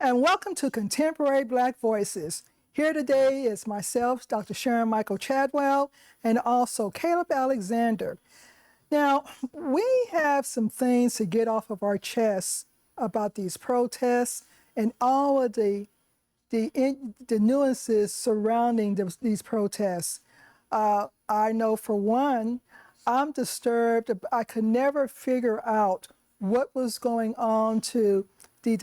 and welcome to Contemporary Black Voices. Here today is myself, Dr. Sharon Michael Chadwell, and also Caleb Alexander. Now, we have some things to get off of our chests about these protests and all of the nuances surrounding these protests. I know for one, I'm disturbed. I could never figure out what was going on to the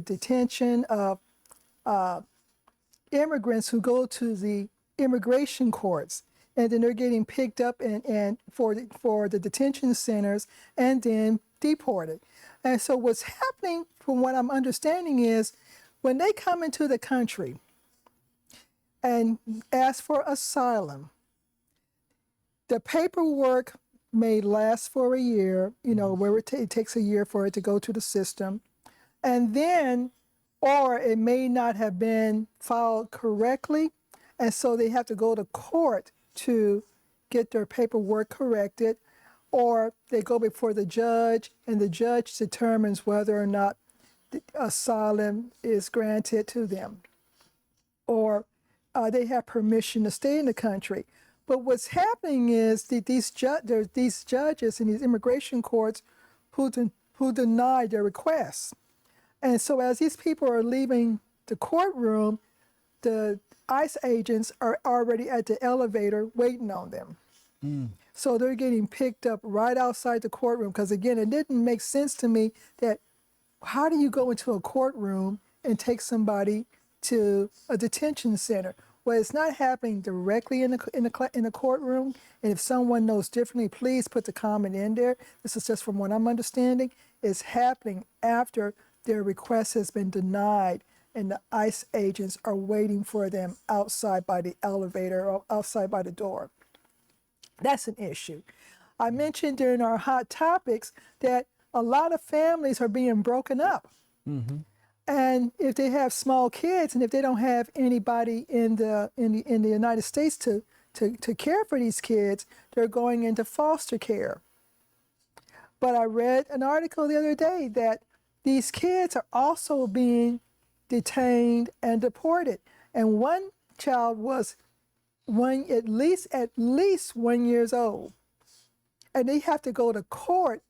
detention of immigrants who go to the immigration courts, and then they're getting picked up and for the detention centers and then deported. And so what's happening, from what I'm understanding, is when they come into the country and ask for asylum, the paperwork may last for a year, where it takes a year for it to go to the system. And then, or it may not have been filed correctly. And so they have to go to court to get their paperwork corrected, or they go before the judge and the judge determines whether or not the asylum is granted to them, or they have permission to stay in the country. But what's happening is that there's these judges in these immigration courts who deny their requests. And so as these people are leaving the courtroom, the ICE agents are already at the elevator waiting on them. So they're getting picked up right outside the courtroom, because again, it didn't make sense to me that how do you go into a courtroom and take somebody to a detention center? Well, it's not happening directly in the courtroom. And if someone knows differently, please put the comment in there. This is just from what I'm understanding. It's happening after their request has been denied, and the ICE agents are waiting for them outside by the elevator or outside by the door. That's an issue. I mentioned during our hot topics that a lot of families are being broken up. Mm-hmm. And if they have small kids, and if they don't have anybody in the United States to care for these kids, they're going into foster care. But I read an article the other day that these kids are also being detained and deported. And one child was at least 1 year old. And they have to go to court.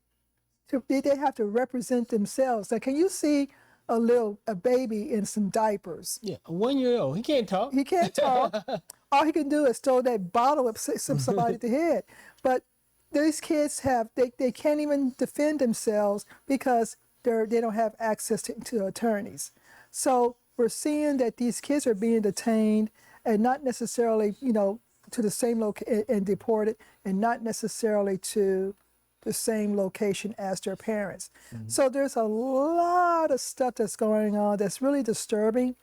They have to represent themselves. Now, can you see a baby in some diapers? Yeah, 1 year old. He can't talk. He can't talk. All he can do is throw that bottle at somebody at the head. But these kids they can't even defend themselves because they don't have access to attorneys. So we're seeing that these kids are being detained and not necessarily, to the same location and deported, and not necessarily to the same location as their parents. Mm-hmm. So there's a lot of stuff that's going on that's really disturbing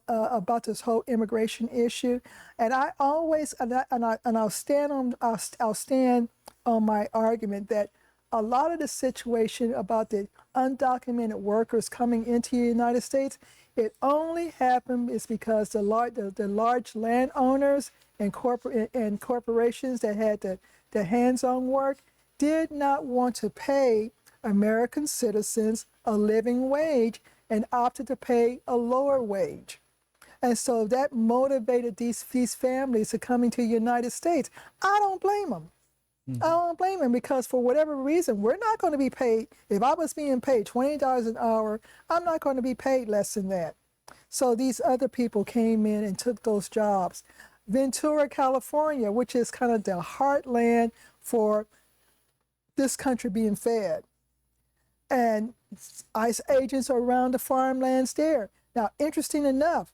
about this whole immigration issue. And I always, I'll stand on my argument that a lot of the situation about the undocumented workers coming into the United States, it only happened is because the large landowners and corporations that had the hands-on work did not want to pay American citizens a living wage and opted to pay a lower wage. And so that motivated these families to come into the United States. I don't blame them. Mm-hmm. I don't blame them, because for whatever reason, we're not going to be paid. If I was being paid $20 an hour, I'm not going to be paid less than that. So these other people came in and took those jobs. Ventura, California, which is kind of the heartland for this country being fed. And ICE agents are around the farmlands there. Now, interesting enough,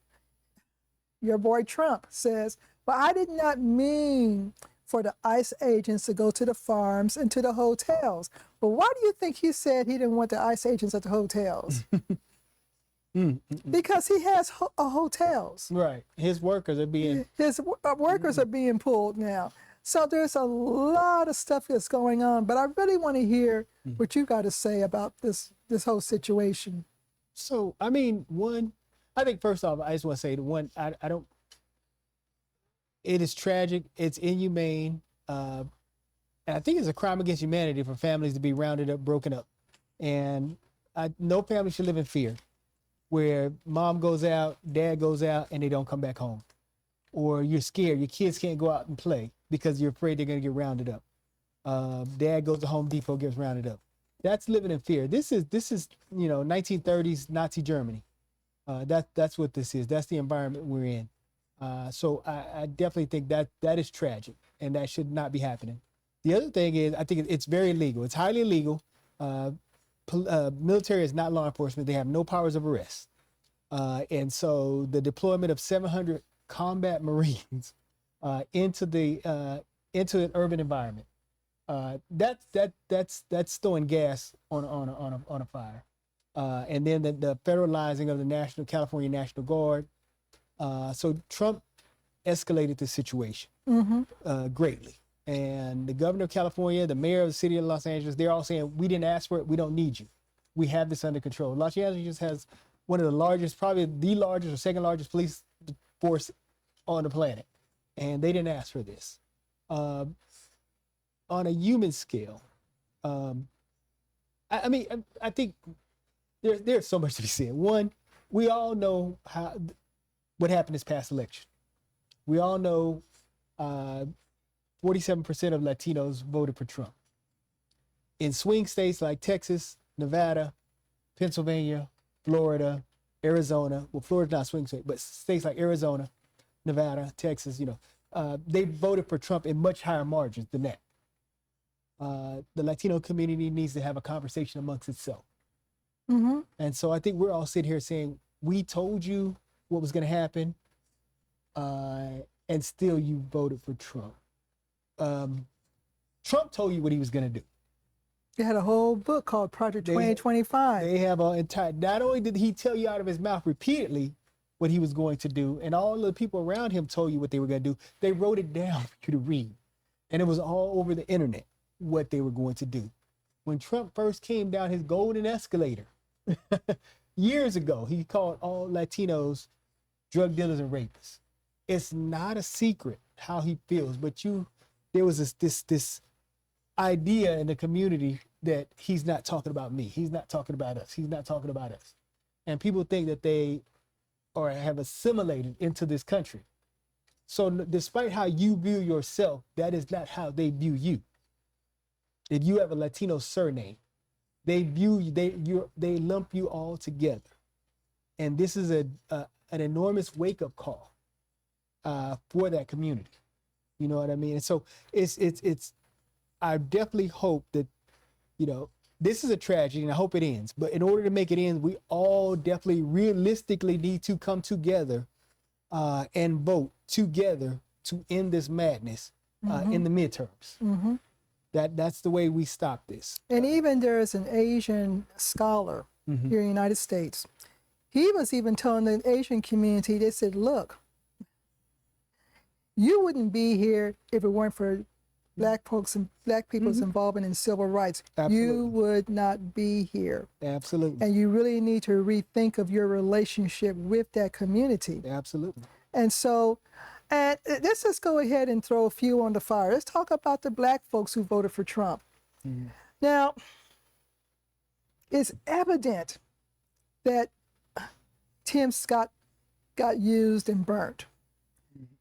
your boy Trump says, well, I did not mean for the ICE agents to go to the farms and to the hotels. Well, why do you think he said he didn't want the ICE agents at the hotels? Because he has hotels. Right. His workers are being pulled now. So there's a lot of stuff that's going on, but I really want to hear what you got to say about this whole situation. So, I mean, I think first off, I just want to say it is tragic. It's inhumane. And I think it's a crime against humanity for families to be rounded up, broken up. And no family should live in fear, where mom goes out, dad goes out, and they don't come back home, or you're scared your kids can't go out and play because you're afraid they're going to get rounded up. Dad goes to Home Depot, gets rounded up. That's living in fear. This is 1930s Nazi Germany. That's what this is. That's the environment we're in. So I definitely think that is tragic, and that should not be happening. The other thing is, I think it's very illegal. It's highly illegal. Military is not law enforcement. They have no powers of arrest. And so the deployment of 700 combat Marines into an urban environment, that's throwing gas on a fire. And then the federalizing of the California National Guard. So Trump escalated the situation greatly. And the governor of California, the mayor of the city of Los Angeles, they're all saying, we didn't ask for it. We don't need you. We have this under control. Los Angeles has one of the largest, probably the largest or second largest police force on the planet. And they didn't ask for this. On a human scale, I think there's so much to be said. One, we all know what happened this past election. We all know 47% of Latinos voted for Trump. In swing states like Texas, Nevada, Pennsylvania, Florida, Arizona, well, Florida's not a swing state, but states like Arizona, Nevada, Texas, they voted for Trump in much higher margins than that. The Latino community needs to have a conversation amongst itself. And so I think we're all sitting here saying, we told you what was going to happen, and still you voted for Trump. Trump told you what he was going to do. They had a whole book called Project 2025. They have an entire, not only did he tell you out of his mouth repeatedly what he was going to do, and all the people around him told you what they were going to do, they wrote it down for you to read. And it was all over the internet what they were going to do. When Trump first came down his golden escalator years ago, he called all Latinos drug dealers and rapists. It's not a secret how he feels, but there was this idea in the community that he's not talking about me. He's not talking about us. He's not talking about us. And people think that they have assimilated into this country. So despite how you view yourself, that is not how they view you. If you have a Latino surname, they lump you all together. And this is an enormous wake-up call for that community. You know what I mean? And so I definitely hope that, this is a tragedy, and I hope it ends. But in order to make it end, we all definitely realistically need to come together and vote together to end this madness in the midterms. That's the way we stop this. And even there is an Asian scholar here in the United States. He was even telling the Asian community, they said, look, you wouldn't be here if it weren't for Black folks and Black people's involvement in civil rights. Absolutely. You would not be here. Absolutely. And you really need to rethink of your relationship with that community. Absolutely. And so, let's just go ahead and throw a few on the fire. Let's talk about the Black folks who voted for Trump. Now, it's evident that Tim Scott got used and burnt.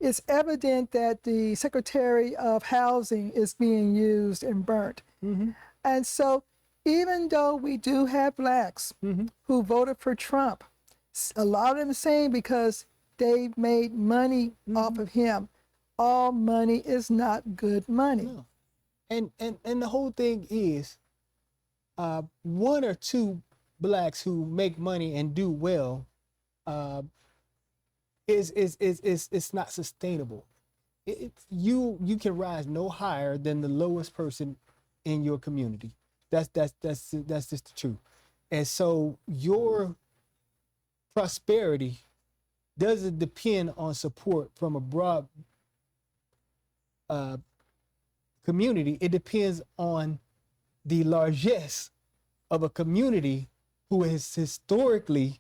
It's evident that the Secretary of Housing is being used and burnt. And so even though we do have Blacks who voted for Trump, a lot of them saying because they made money off of him, all money is not good money. No. And the whole thing is one or two Blacks who make money and do well it's not sustainable. You can rise no higher than the lowest person in your community. That's just the truth. And so your prosperity doesn't depend on support from a broad community. It depends on the largesse of a community who has historically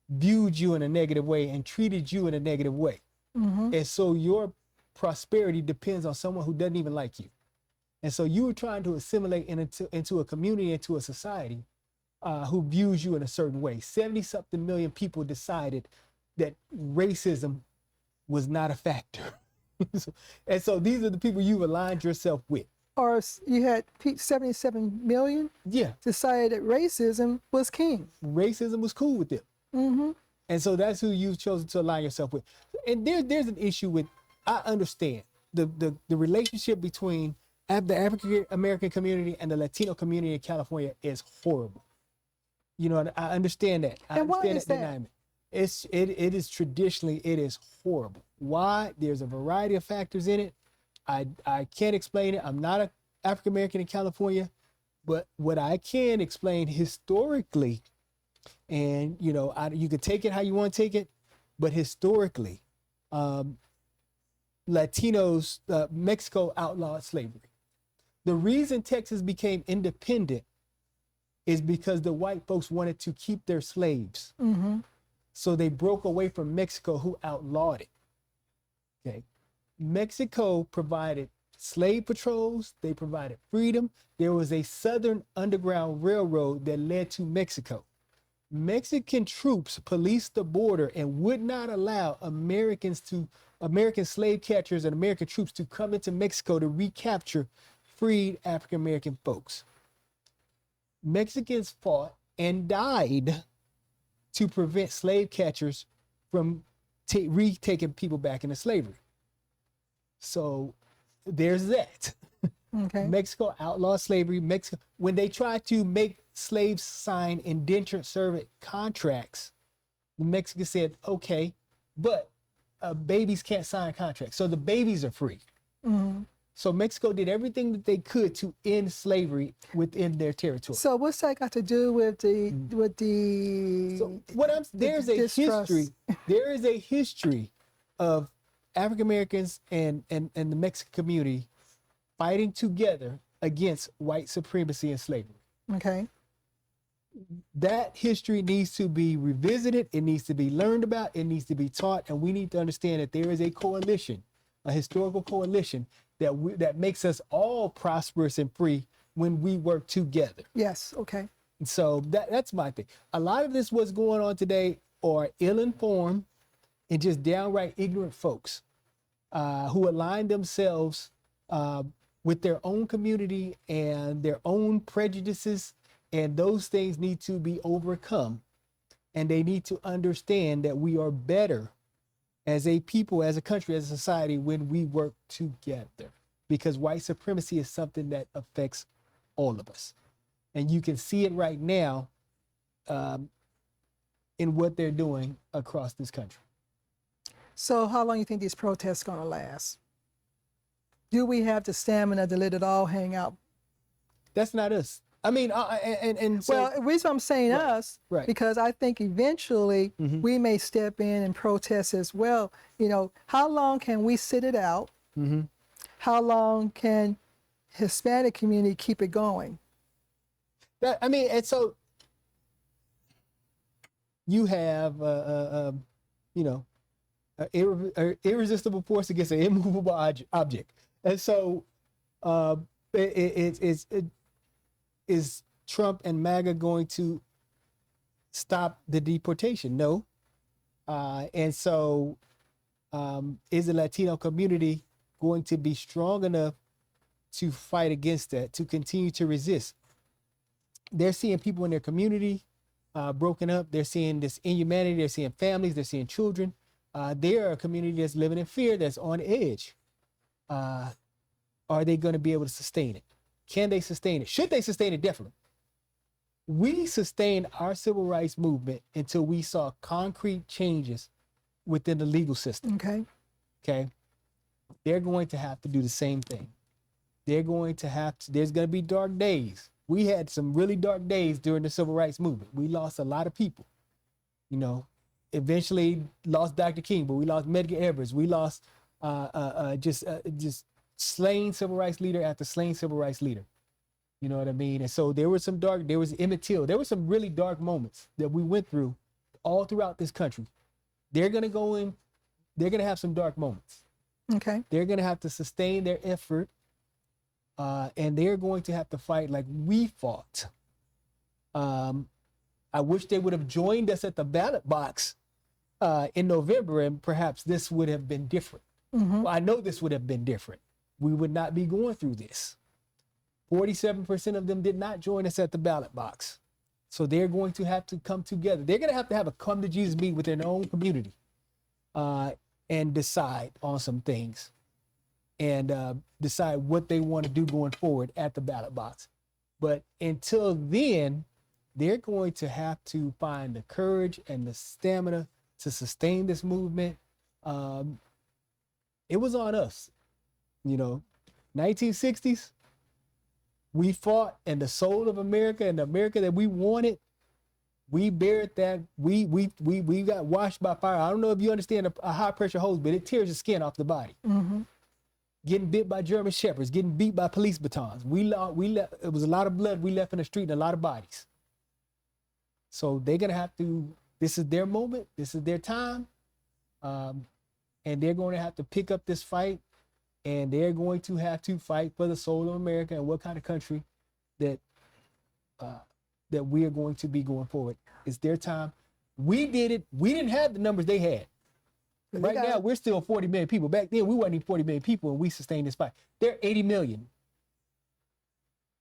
viewed you in a negative way and treated you in a negative way. And so your prosperity depends on someone who doesn't even like you. And so you were trying to assimilate into a community, into a society who views you in a certain way. 70-something million people decided that racism was not a factor. And so these are the people you've aligned yourself with. Or you had 77 million Yeah, decided that racism was king. racism was cool with them. Mm-hmm. And so that's who you've chosen to align yourself with. And there's an issue with, I understand the relationship between the African American community and the Latino community in California is horrible. You know, and I understand that. I And why understand is that that? dynamic. It is traditionally, it is horrible. Why? There's a variety of factors in it. I can't explain it. I'm not an African American in California, but what I can explain historically, and you know, you can take it how you want to take it, but historically, Latinos, Mexico outlawed slavery. The reason Texas became independent is because the white folks wanted to keep their slaves. Mm-hmm. So they broke away from Mexico, who outlawed it. Okay. Mexico provided slave patrols, they provided freedom. There was a Southern Underground Railroad that led to Mexico. Mexican troops policed the border and would not allow American slave catchers and American troops to come into Mexico to recapture freed African American folks. Mexicans fought and died to prevent slave catchers from retaking people back into slavery. So there's that. Okay. Mexico outlawed slavery. Mexico, when they tried to make slaves sign indentured servant contracts, the Mexicans said, okay, but babies can't sign contracts. So the babies are free. Mm-hmm. So Mexico did everything that they could to end slavery within their territory. So what's that got to do with the So there's a distrust? history. There is a history of African Americans and the Mexican community fighting together against white supremacy and slavery. Okay. That history needs to be revisited. It needs to be learned about. It needs to be taught, and we need to understand that there is a coalition, a historical coalition that makes us all prosperous and free when we work together. Yes. Okay. And so that's my thing. A lot of this what's going on today are ill-informed and just downright ignorant folks who align themselves with their own community and their own prejudices, and those things need to be overcome. And they need to understand that we are better as a people, as a country, as a society when we work together. Because white supremacy is something that affects all of us. And you can see it right now in what they're doing across this country. So how long do you think these protests going to last? Do we have the stamina to let it all hang out? That's not us. I mean, and so, Well, the reason I'm saying us, right. because I think eventually we may step in and protest as well. You know, how long can we sit it out? How long can Hispanic community keep it going? And so you have, irresistible force against an immovable object. And so is Trump and MAGA going to stop the deportation? No. And so is the Latino community going to be strong enough to fight against that, to continue to resist? They're seeing people in their community broken up. They're seeing this inhumanity. They're seeing families. They're seeing children. They're a community that's living in fear, that's on edge. Are they going to be able to sustain it? Can they sustain it? Should they sustain it? Definitely. We sustained our civil rights movement until we saw concrete changes within the legal system. Okay. They're going to have to do the same thing. There's going to be dark days. We had some really dark days during the civil rights movement. We lost a lot of people. You know, eventually lost Dr. King, but we lost Medgar Evers. We lost just slain civil rights leader after slain civil rights leader. You know what I mean? And so there was Emmett Till. There were some really dark moments that we went through all throughout this country. They're going to have some dark moments. Okay. They're going to have to sustain their effort, and they're going to have to fight like we fought I wish they would have joined us at the ballot box in November, and perhaps this would have been different. Well, I know this would have been different. We would not be going through this. 47% of them did not join us at the ballot box. So they're going to have to come together. They're going to have a come to Jesus meeting with their own community and decide on some things and decide what they want to do going forward at the ballot box. But until then, they're going to have to find the courage and the stamina to sustain this movement. It was on us, 1960s. We fought, and the soul of America and the America that we wanted, we buried that. We got washed by fire. I don't know if you understand a high pressure hose, but it tears the skin off the body. Getting bit by German shepherds, getting beat by police batons. It was a lot of blood we left in the street and a lot of bodies. So they're gonna have to. This is their moment. This is their time, and they're going to have to pick up this fight. And they're going to have to fight for the soul of America and what kind of country that we are going to be going forward. It's their time. We did it. We didn't have the numbers they had. Right now, we're still 40 million people. Back then, we weren't even 40 million people, and we sustained this fight. They're 80 million.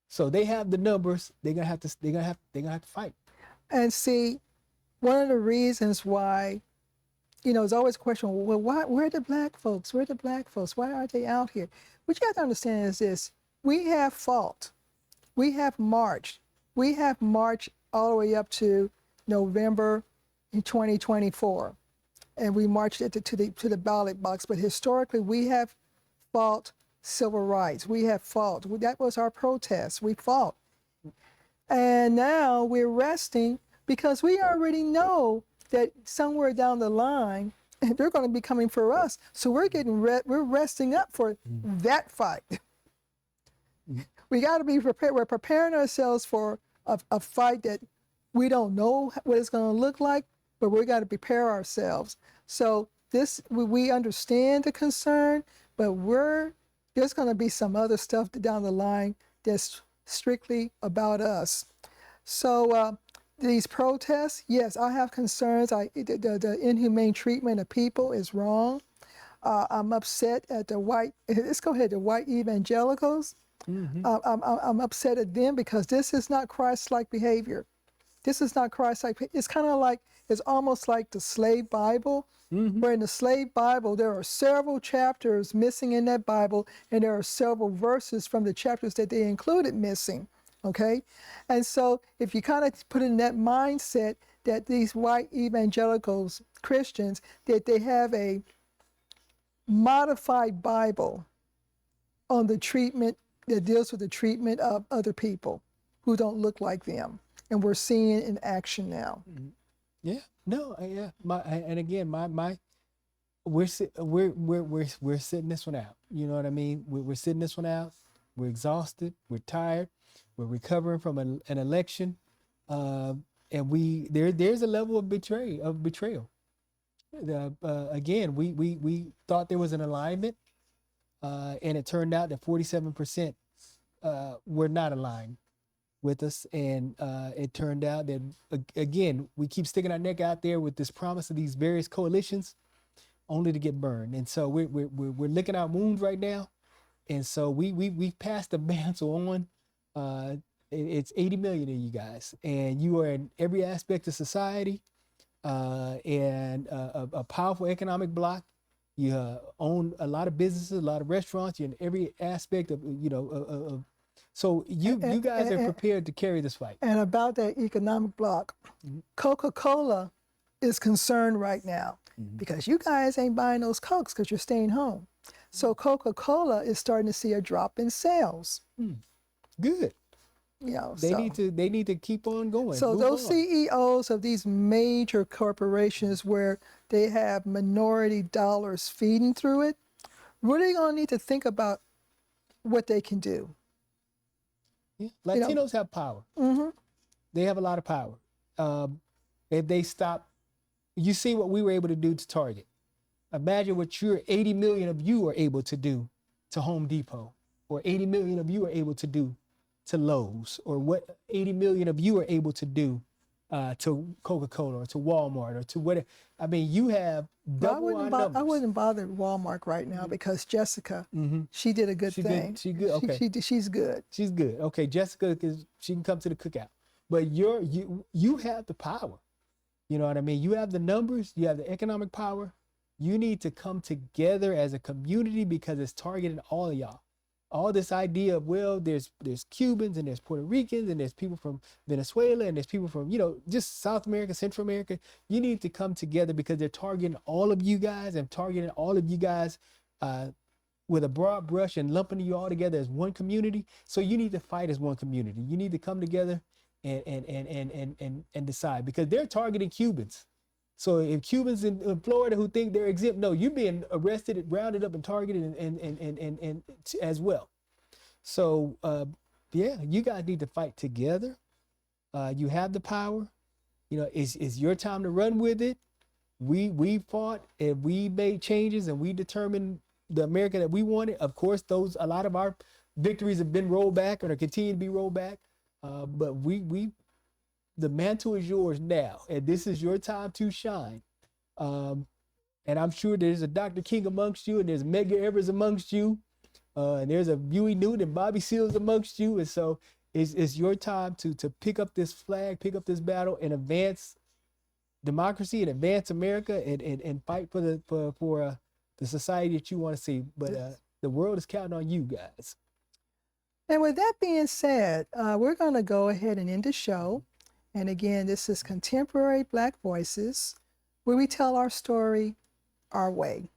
So they have the numbers. They're gonna have to fight. And see, one of the reasons why, there's always a question, well, where are the black folks? Where are the black folks? Why aren't they out here? What you have to understand is this: we have fought, we have marched all the way up to November in 2024, and we marched it to the ballot box. But historically, we have fought civil rights. We have fought. That was our protest. We fought, and now we're resting because we already know that somewhere down the line, they're going to be coming for us. So we're resting up for that fight. We got to be prepared. We're preparing ourselves for a fight that we don't know what it's going to look like, but we got to prepare ourselves. So we understand the concern, but there's going to be some other stuff down the line that's strictly about us. So these protests, yes, I have concerns. The inhumane treatment of people is wrong. I'm upset at the white evangelicals. I'm upset at them because this is not Christ-like behavior. This is not Christ-like. It's almost like the slave Bible, where in the slave Bible, there are several chapters missing in that Bible, and there are several verses from the chapters that they included missing. Okay, and so if you kind of put in that mindset that these white evangelicals, Christians, that they have a modified Bible on the treatment that deals with the treatment of other people who don't look like them, and we're seeing it in action now. Yeah, no, yeah. We're sitting this one out. You know what I mean? We're sitting this one out. We're exhausted. We're tired. We're recovering from an election, and there's a level of betrayal. Again, we thought there was an alignment, and it turned out that 47% were not aligned with us, and it turned out that again we keep sticking our neck out there with this promise of these various coalitions, only to get burned. And so we're licking our wounds right now, and so we passed the mantle on. It's 80 million of you guys, and you are in every aspect of society, and a powerful economic bloc. You own a lot of businesses, a lot of restaurants. You're in every aspect of, so you guys are prepared to carry this fight. And about that economic bloc, Coca-Cola is concerned right now because you guys ain't buying those Cokes because you're staying home. So Coca-Cola is starting to see a drop in sales. Good. They need to keep on going. So those CEOs of these major corporations where they have minority dollars feeding through it, really gonna need to think about what they can do. Yeah. Latinos have power. They have a lot of power. If they stop, you see what we were able to do to Target. Imagine what 80 million of you are able to do to Home Depot, or 80 million of you are able to do to Lowe's, or what 80 million of you are able to do to Coca-Cola or to Walmart or to whatever. I mean, you have double our numbers. I wouldn't bother Walmart right now because Jessica, she did a good thing. She good. Okay. She's good. She's good. Okay, Jessica, she can come to the cookout. But you have the power. You know what I mean? You have the numbers. You have the economic power. You need to come together as a community because it's targeting all of y'all. All this idea of, well, there's Cubans and there's Puerto Ricans and there's people from Venezuela and there's people from, just South America, Central America. You need to come together because they're targeting all of you guys and targeting all of you guys with a broad brush and lumping you all together as one community. So you need to fight as one community. You need to come together and decide, because they're targeting Cubans. So if Cubans in Florida who think they're exempt, no, you're being arrested, rounded up, and targeted, and as well. So yeah, you guys need to fight together. You have the power. It's your time to run with it. We fought and we made changes and we determined the America that we wanted. Of course, a lot of our victories have been rolled back and are continuing to be rolled back. But the mantle is yours now, and this is your time to shine. And I'm sure there's a Dr. King amongst you, and there's Medgar Evers amongst you, and there's a Huey Newton and Bobby Seals amongst you. And so it's your time to pick up this flag, pick up this battle, and advance democracy and advance America and fight for the society that you want to see. But the world is counting on you guys. And with that being said, we're going to go ahead and end the show. And again, this is Contemporary Black Voices, where we tell our story our way.